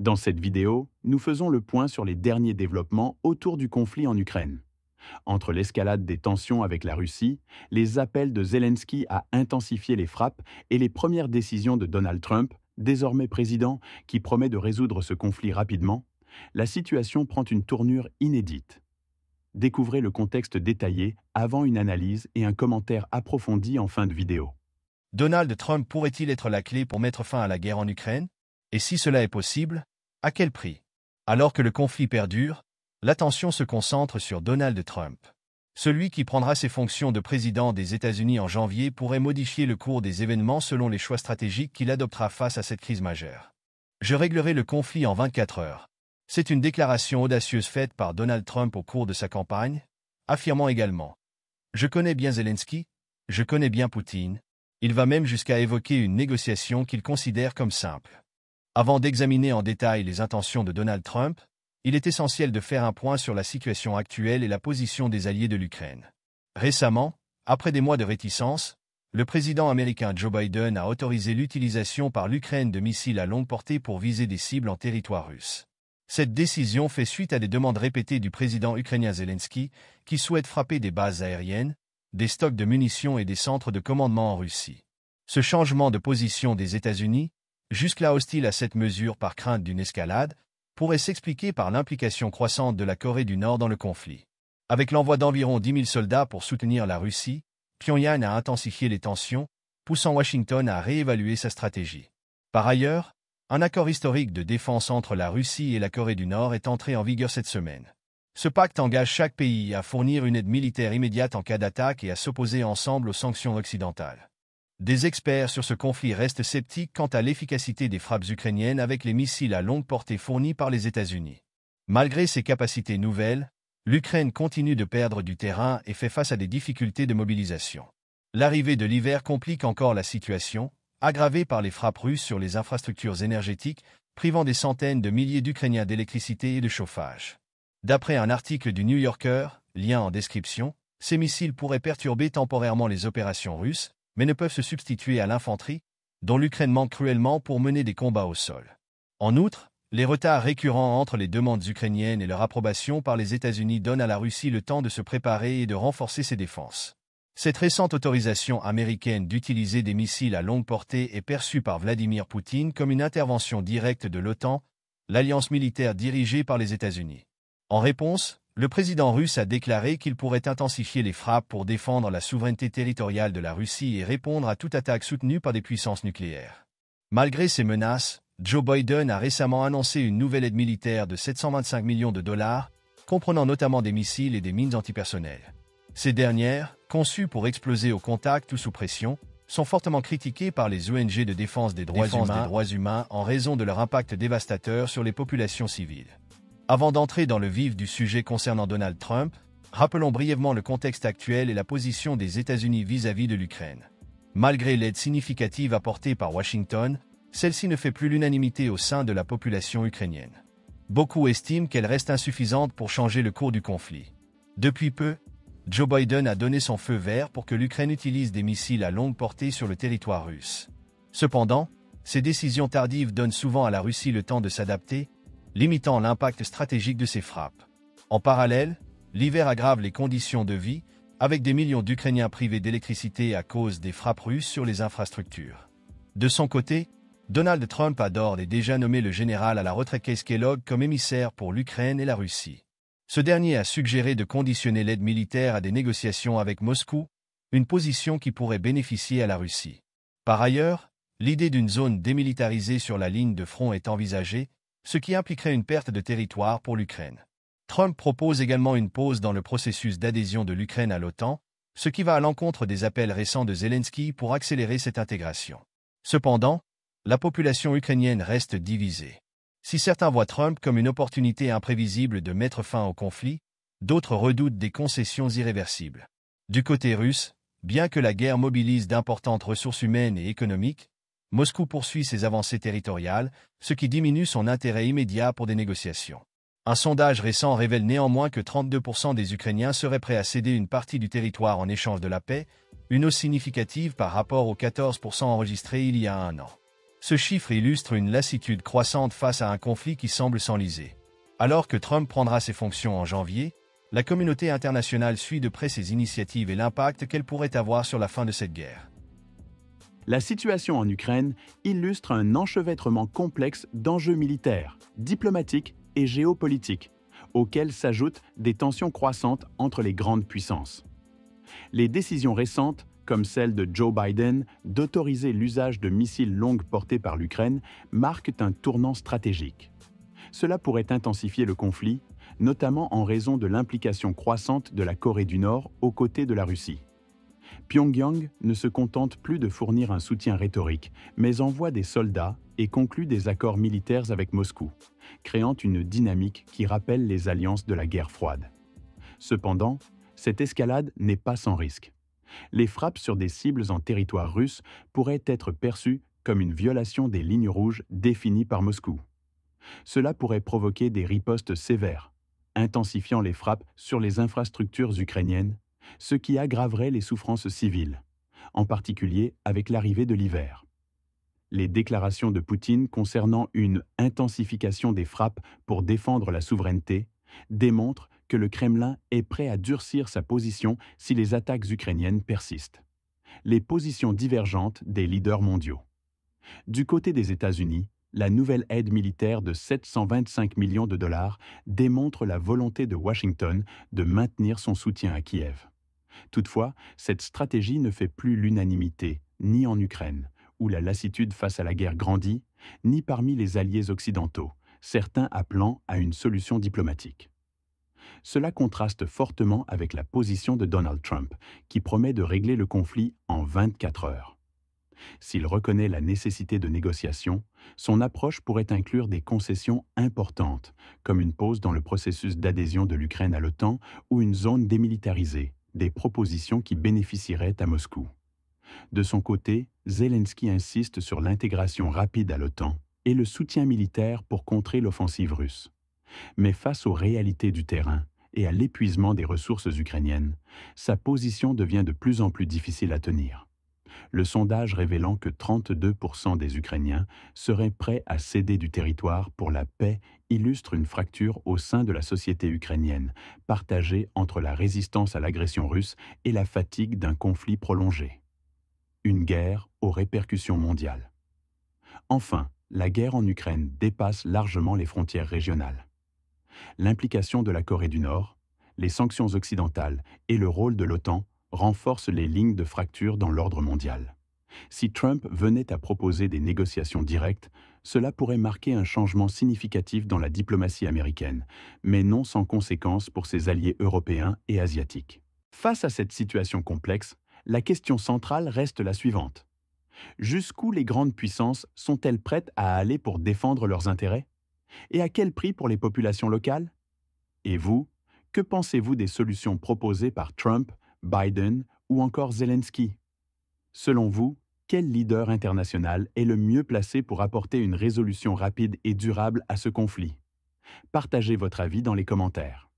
Dans cette vidéo, nous faisons le point sur les derniers développements autour du conflit en Ukraine. Entre l'escalade des tensions avec la Russie, les appels de Zelensky à intensifier les frappes et les premières décisions de Donald Trump, désormais président, qui promet de résoudre ce conflit rapidement, la situation prend une tournure inédite. Découvrez le contexte détaillé avant une analyse et un commentaire approfondi en fin de vidéo. Donald Trump pourrait-il être la clé pour mettre fin à la guerre en Ukraine? Et si cela est possible, à quel prix? Alors que le conflit perdure, l'attention se concentre sur Donald Trump. Celui qui prendra ses fonctions de président des États-Unis en janvier pourrait modifier le cours des événements selon les choix stratégiques qu'il adoptera face à cette crise majeure. Je réglerai le conflit en 24 heures. C'est une déclaration audacieuse faite par Donald Trump au cours de sa campagne, affirmant également « Je connais bien Zelensky, je connais bien Poutine ». Il va même jusqu'à évoquer une négociation qu'il considère comme simple. Avant d'examiner en détail les intentions de Donald Trump, il est essentiel de faire un point sur la situation actuelle et la position des alliés de l'Ukraine. Récemment, après des mois de réticence, le président américain Joe Biden a autorisé l'utilisation par l'Ukraine de missiles à longue portée pour viser des cibles en territoire russe. Cette décision fait suite à des demandes répétées du président ukrainien Zelensky, qui souhaite frapper des bases aériennes, des stocks de munitions et des centres de commandement en Russie. Ce changement de position des États-Unis, jusque-là hostile à cette mesure par crainte d'une escalade, pourrait s'expliquer par l'implication croissante de la Corée du Nord dans le conflit. Avec l'envoi d'environ 10 000 soldats pour soutenir la Russie, Pyongyang a intensifié les tensions, poussant Washington à réévaluer sa stratégie. Par ailleurs, un accord historique de défense entre la Russie et la Corée du Nord est entré en vigueur cette semaine. Ce pacte engage chaque pays à fournir une aide militaire immédiate en cas d'attaque et à s'opposer ensemble aux sanctions occidentales. Des experts sur ce conflit restent sceptiques quant à l'efficacité des frappes ukrainiennes avec les missiles à longue portée fournis par les États-Unis. Malgré ces capacités nouvelles, l'Ukraine continue de perdre du terrain et fait face à des difficultés de mobilisation. L'arrivée de l'hiver complique encore la situation, aggravée par les frappes russes sur les infrastructures énergétiques, privant des centaines de milliers d'Ukrainiens d'électricité et de chauffage. D'après un article du New Yorker, lien en description, ces missiles pourraient perturber temporairement les opérations russes, mais ne peuvent se substituer à l'infanterie, dont l'Ukraine manque cruellement pour mener des combats au sol. En outre, les retards récurrents entre les demandes ukrainiennes et leur approbation par les États-Unis donnent à la Russie le temps de se préparer et de renforcer ses défenses. Cette récente autorisation américaine d'utiliser des missiles à longue portée est perçue par Vladimir Poutine comme une intervention directe de l'OTAN, l'alliance militaire dirigée par les États-Unis. En réponse, le président russe a déclaré qu'il pourrait intensifier les frappes pour défendre la souveraineté territoriale de la Russie et répondre à toute attaque soutenue par des puissances nucléaires. Malgré ces menaces, Joe Biden a récemment annoncé une nouvelle aide militaire de 725 millions de dollars, comprenant notamment des missiles et des mines antipersonnelles. Ces dernières, conçues pour exploser au contact ou sous pression, sont fortement critiquées par les ONG de défense des droits humains en raison de leur impact dévastateur sur les populations civiles. Avant d'entrer dans le vif du sujet concernant Donald Trump, rappelons brièvement le contexte actuel et la position des États-Unis vis-à-vis de l'Ukraine. Malgré l'aide significative apportée par Washington, celle-ci ne fait plus l'unanimité au sein de la population ukrainienne. Beaucoup estiment qu'elle reste insuffisante pour changer le cours du conflit. Depuis peu, Joe Biden a donné son feu vert pour que l'Ukraine utilise des missiles à longue portée sur le territoire russe. Cependant, ces décisions tardives donnent souvent à la Russie le temps de s'adapter, limitant l'impact stratégique de ces frappes. En parallèle, l'hiver aggrave les conditions de vie, avec des millions d'Ukrainiens privés d'électricité à cause des frappes russes sur les infrastructures. De son côté, Donald Trump a d'ores et déjà nommé le général à la retraite Keith Kellogg comme émissaire pour l'Ukraine et la Russie. Ce dernier a suggéré de conditionner l'aide militaire à des négociations avec Moscou, une position qui pourrait bénéficier à la Russie. Par ailleurs, l'idée d'une zone démilitarisée sur la ligne de front est envisagée, ce qui impliquerait une perte de territoire pour l'Ukraine. Trump propose également une pause dans le processus d'adhésion de l'Ukraine à l'OTAN, ce qui va à l'encontre des appels récents de Zelensky pour accélérer cette intégration. Cependant, la population ukrainienne reste divisée. Si certains voient Trump comme une opportunité imprévisible de mettre fin au conflit, d'autres redoutent des concessions irréversibles. Du côté russe, bien que la guerre mobilise d'importantes ressources humaines et économiques, Moscou poursuit ses avancées territoriales, ce qui diminue son intérêt immédiat pour des négociations. Un sondage récent révèle néanmoins que 32% des Ukrainiens seraient prêts à céder une partie du territoire en échange de la paix, une hausse significative par rapport aux 14% enregistrés il y a un an. Ce chiffre illustre une lassitude croissante face à un conflit qui semble s'enliser. Alors que Trump prendra ses fonctions en janvier, la communauté internationale suit de près ses initiatives et l'impact qu'elles pourraient avoir sur la fin de cette guerre. La situation en Ukraine illustre un enchevêtrement complexe d'enjeux militaires, diplomatiques et géopolitiques, auxquels s'ajoutent des tensions croissantes entre les grandes puissances. Les décisions récentes, comme celle de Joe Biden d'autoriser l'usage de missiles longue portée par l'Ukraine, marquent un tournant stratégique. Cela pourrait intensifier le conflit, notamment en raison de l'implication croissante de la Corée du Nord aux côtés de la Russie. Pyongyang ne se contente plus de fournir un soutien rhétorique, mais envoie des soldats et conclut des accords militaires avec Moscou, créant une dynamique qui rappelle les alliances de la guerre froide. Cependant, cette escalade n'est pas sans risque. Les frappes sur des cibles en territoire russe pourraient être perçues comme une violation des lignes rouges définies par Moscou. Cela pourrait provoquer des ripostes sévères, intensifiant les frappes sur les infrastructures ukrainiennes, ce qui aggraverait les souffrances civiles, en particulier avec l'arrivée de l'hiver. Les déclarations de Poutine concernant une intensification des frappes pour défendre la souveraineté démontrent que le Kremlin est prêt à durcir sa position si les attaques ukrainiennes persistent. Les positions divergentes des leaders mondiaux. Du côté des États-Unis, la nouvelle aide militaire de 725 millions de dollars démontre la volonté de Washington de maintenir son soutien à Kiev. Toutefois, cette stratégie ne fait plus l'unanimité, ni en Ukraine, où la lassitude face à la guerre grandit, ni parmi les alliés occidentaux, certains appelant à une solution diplomatique. Cela contraste fortement avec la position de Donald Trump, qui promet de régler le conflit en 24 heures. S'il reconnaît la nécessité de négociations, son approche pourrait inclure des concessions importantes, comme une pause dans le processus d'adhésion de l'Ukraine à l'OTAN ou une zone démilitarisée, des propositions qui bénéficieraient à Moscou. De son côté, Zelensky insiste sur l'intégration rapide à l'OTAN et le soutien militaire pour contrer l'offensive russe. Mais face aux réalités du terrain et à l'épuisement des ressources ukrainiennes, sa position devient de plus en plus difficile à tenir. Le sondage révélant que 32% des Ukrainiens seraient prêts à céder du territoire pour la paix illustre une fracture au sein de la société ukrainienne, partagée entre la résistance à l'agression russe et la fatigue d'un conflit prolongé. Une guerre aux répercussions mondiales. Enfin, la guerre en Ukraine dépasse largement les frontières régionales. L'implication de la Corée du Nord, les sanctions occidentales et le rôle de l'OTAN renforcent les lignes de fracture dans l'ordre mondial. Si Trump venait à proposer des négociations directes, cela pourrait marquer un changement significatif dans la diplomatie américaine, mais non sans conséquences pour ses alliés européens et asiatiques. Face à cette situation complexe, la question centrale reste la suivante. Jusqu'où les grandes puissances sont-elles prêtes à aller pour défendre leurs intérêts? Et à quel prix pour les populations locales? Et vous, que pensez-vous des solutions proposées par Trump, Biden ou encore Zelensky? Selon vous, quel leader international est le mieux placé pour apporter une résolution rapide et durable à ce conflit? Partagez votre avis dans les commentaires.